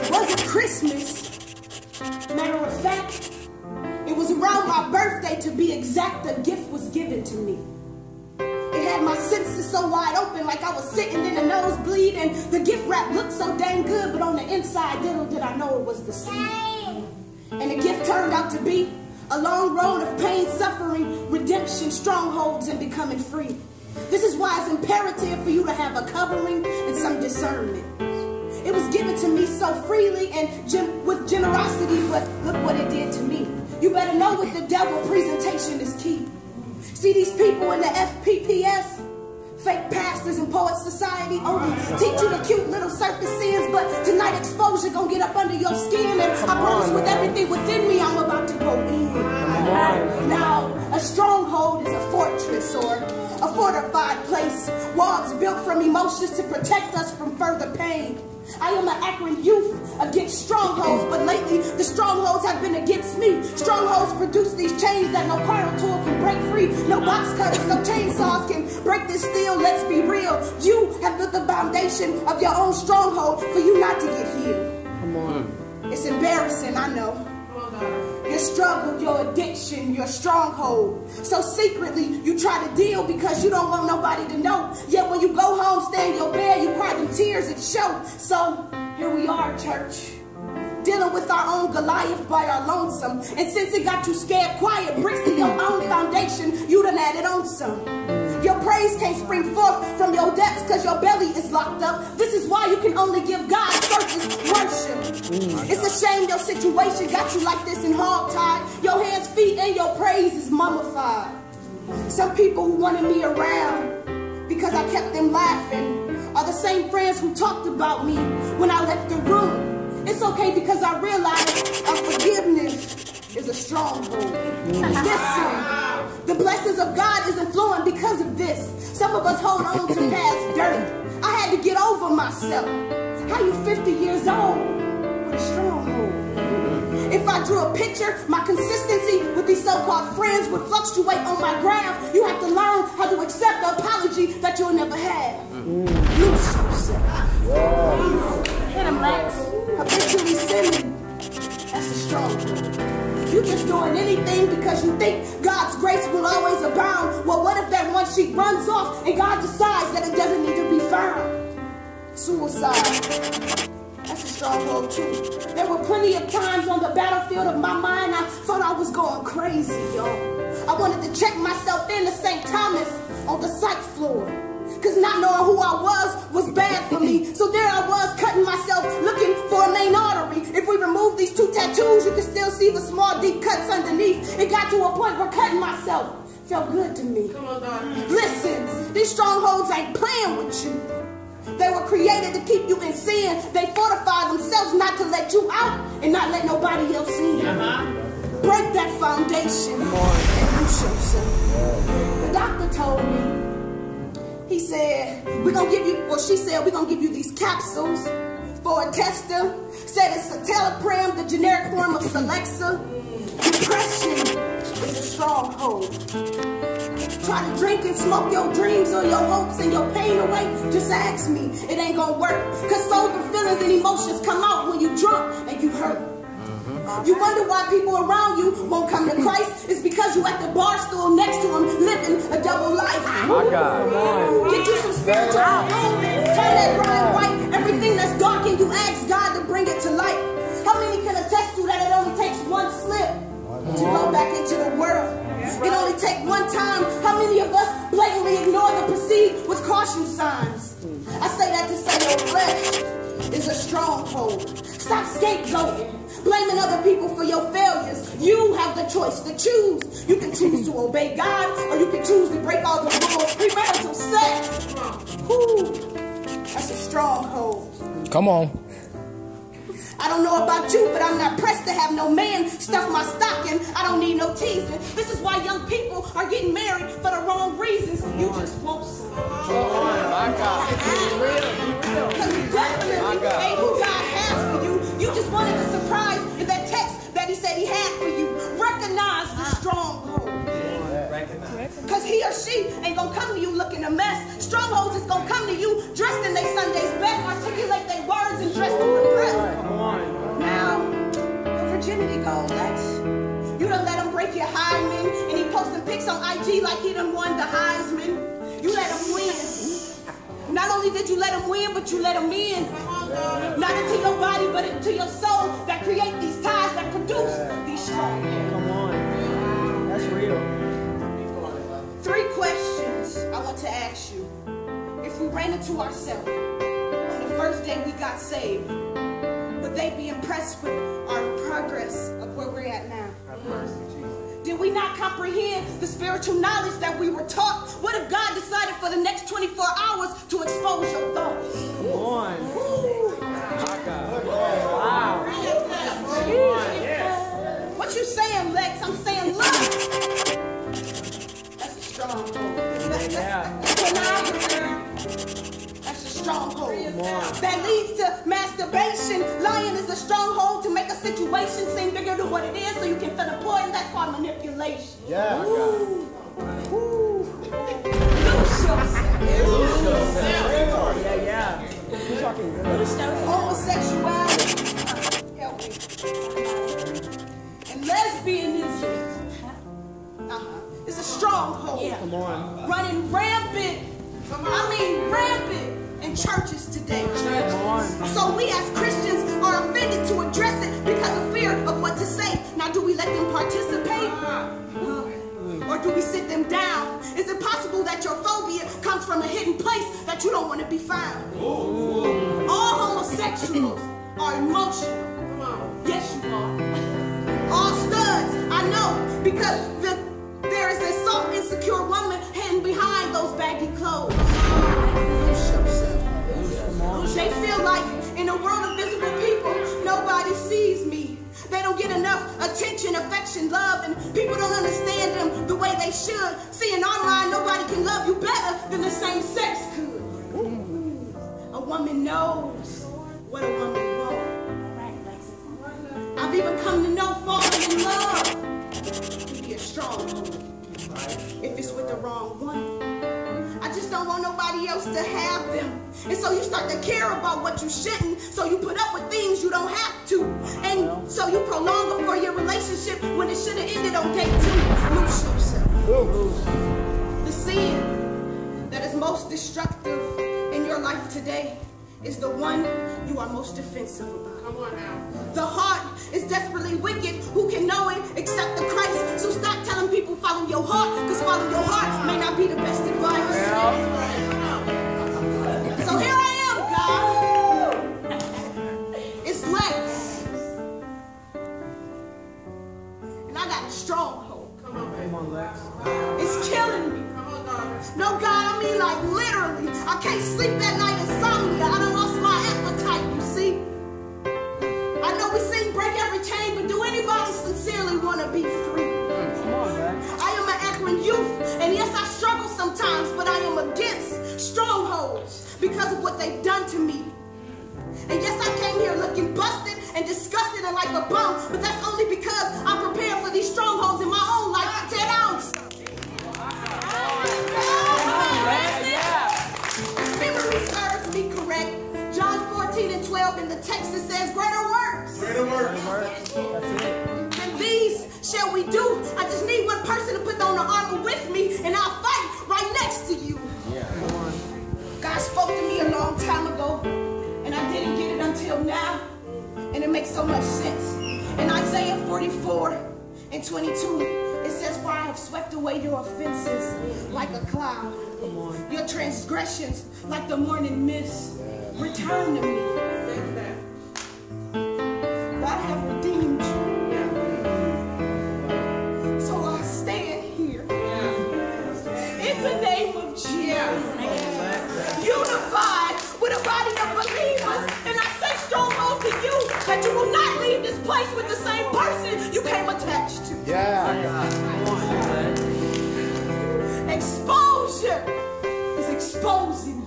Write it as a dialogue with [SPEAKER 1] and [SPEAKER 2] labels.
[SPEAKER 1] It wasn't Christmas. Matter of fact, it was around my birthday, to be exact. The gift was given to me. It had my senses so wide open, like I was sitting in a nosebleed, and the gift wrap looked so dang good, but on the inside, little did I know it was the seed. And the gift turned out to be a long road of pain, suffering, redemption, strongholds, and becoming free. This is why it's imperative for you to have a covering and some discernment. It was given to me so freely and with generosity, but look what it did to me. You better know with the devil, presentation is key. See, these people in the FPPS, fake pastors and poets society, only teach you the cute little surface sins, but tonight exposure gonna get up under your skin, and I promise with everything within me, I'm about to go in. Now, a stronghold is a fortress or a fortified place, walls built from emotions to protect us from further pain. I am an Akron youth against strongholds, but lately the strongholds have been against me. Strongholds produce these chains that no carnal tool can break free. No box cutters, no chainsaws can break this steel. Let's be real. You have built the foundation of your own stronghold for you not to get healed. Come on. It's embarrassing, I know. Your struggle, your addiction, your stronghold. So secretly, you try to deal because you don't want nobody to know. Yet when you go home, stay in your bed, you cry them tears and show. So here we are, church, dealing with our own Goliath by our lonesome. And since it got you scared quiet, bricks to your own foundation, you done added on some. Your praise can't spring forth from your depths because your belly is locked up. This is why you can only give God surface worship. It's a shame your situation got you like this and hog-tied. Your hands, feet, and your praise is mummified. Some people who wanted me around because I kept them laughing are the same friends who talked about me when I left the room. It's okay because I realized unforgiveness is a stronghold. Listen. The blessings of God isn't flowing because of this. Some of us hold on to past dirt. I had to get over myself. How you 50 years old with a stronghold? If I drew a picture, my consistency with these so-called friends would fluctuate on my graph. You have to learn how to accept the apology that you'll never have. Loose yourself. Hit him, Lex. Habitually sinning. That's a stronghold. You just doing anything because you think God's grace will always abound. Well, what if that one sheep runs off and God decides that it doesn't need to be found? Suicide. That's a stronghold too. There were plenty of times on the battlefield of my mind I thought I was going crazy, y'all. I wanted to check myself into St. Thomas on the psych floor. Because not knowing who I was bad for me. So there I was cutting myself, looking for a main artery. If we remove these two tattoos, you can still see the small deep cuts underneath. It got to a point where cutting myself felt good to me. Listen, these strongholds ain't playing with you. They were created to keep you in sin. They fortify themselves not to let you out and not let nobody else in. Break that foundation and loose yourself. The doctor told me, he said, we're going to give you, or she said, we're going to give you these capsules for a tester. Said it's citalopram, the generic form of Alexa. Depression is a stronghold. Try to drink and smoke your dreams or your hopes and your pain away. Just ask me, it ain't going to work. Because sober feelings and emotions come out when you drunk and you hurt. You wonder why people around you won't come to Christ. It's because you at the bar stool next to them living a double life.
[SPEAKER 2] My God.
[SPEAKER 1] Get you some spiritual movement. Turn that grind white. Everything that's dark and you ask God to bring it to light. How many can attest to that it only takes one slip to go back into the world? It only takes one time. How many of us blatantly ignore the proceed with caution signs? I say that to say your flesh is a stronghold. Stop scapegoating, blaming other people for your failures. You have the choice to choose. You can choose to obey God, or you can choose to break all the rules. Premarital sex. Whew. That's a stronghold.
[SPEAKER 2] Come on.
[SPEAKER 1] I don't know about you, but I'm not pressed to have no man stuff my stocking. I don't need no teasing. This is why young people are getting married for the wrong reasons. You just want some.
[SPEAKER 2] My God.
[SPEAKER 1] Because you definitely ain't who God has for you. You just wanted the surprise in that text that he said he had for you. Recognize the stronghold. Because he or she ain't going to come to you looking a mess. Strongholds is going to come to you dressed in their Sunday's best, articulate their words and dress to impress. No, Lex. You done let him break your hymen, and he posting pics on IG like he done won the Heisman. You let him win. Not only did you let him win, but you let him in. Not into your body, but into your soul that create these ties that produce these strong.
[SPEAKER 2] Come on. That's real.
[SPEAKER 1] 3 questions I want to ask you. If we ran into ourselves on the first day we got saved, would they be impressed with our progress of where we're at now? Did we not comprehend the spiritual knowledge that we were taught? What if God decided for the next 24 hours to expose your thoughts?
[SPEAKER 2] Come on. My God. Wow.
[SPEAKER 1] What you saying, Lex? I'm saying love. That's a stronghold.
[SPEAKER 2] Yeah.
[SPEAKER 1] That's a stronghold. That leads to masturbation. Lying is a stronghold to make a situation seem bigger than what it is so you can feel important. That's called manipulation.
[SPEAKER 2] Yeah.
[SPEAKER 1] Ooh. Ooh. Lose yourself.
[SPEAKER 2] Yeah. You're talking good.
[SPEAKER 1] Homosexuality. Help me. And lesbianism. It's a stronghold.
[SPEAKER 2] Come on.
[SPEAKER 1] Running rampant. Rampant in churches today.
[SPEAKER 2] Come on.
[SPEAKER 1] So we as Christians are offended to address it because of fear of what to say. Now, do we let them participate? Or do we sit them down? Is it possible that your phobia comes from a hidden place that you don't want to be found? All homosexuals are emotional. Yes, you are. All studs, I know, because there is a soft, insecure woman hidden behind those baggy clothes. They feel like in a world of visible people, nobody sees me. They don't get enough attention, affection, love, and people don't understand them the way they should. See, in our mind, nobody can love you better than the same sex could. A woman knows what a woman wants. I've even come to know falling in love can be a stronghold if it's with the wrong one. I just don't want nobody else to have them. And so you start to care about what you shouldn't. So you put up with things you don't have to. And so you prolong it for your relationship when it should have ended on day 2. Lose yourself. The sin that is most destructive in your life today is the one you are most defensive about. Come on now. The heart is desperately wicked. Who can know it except the Christ? So stop telling people follow your heart, because follow your heart may not be the best advice. So here I am, God. It's Lex. And I got a stronghold.
[SPEAKER 2] Come on, Lex.
[SPEAKER 1] It's killing me. No, God, I mean like literally. I can't sleep at night, insomnia. I done lost my appetite, you see. I know we sing break every chain, but do anybody sincerely want to be free?
[SPEAKER 2] Come on, Lex.
[SPEAKER 1] I am an Akron youth, and yes, I struggle sometimes, but I am against strongholds because of what they've done to me. And yes, I came here looking busted and disgusted and like a bum, but that's only because I'm prepared for these strongholds in my own life to tear down. Memory serves me correct. John 14:12 in the text, it says, greater works.
[SPEAKER 2] Greater works. That's it.
[SPEAKER 1] And these shall we do. I just need one person to put on the armor with me, and I'll fight right next to you.
[SPEAKER 2] Yeah. Come on.
[SPEAKER 1] God spoke to me a long time ago, and I didn't get it until now. And it makes so much sense. In Isaiah 44:22, it says, for I have swept away your offenses like a cloud.
[SPEAKER 2] Come on.
[SPEAKER 1] Your transgressions like the morning mist. Return to me. God have redeemed you. So I stand here in the name of Jesus, unified with a body of believers, and I say stronghold to you that you will not leave this place with the same person you came attached to. Exposure is exposing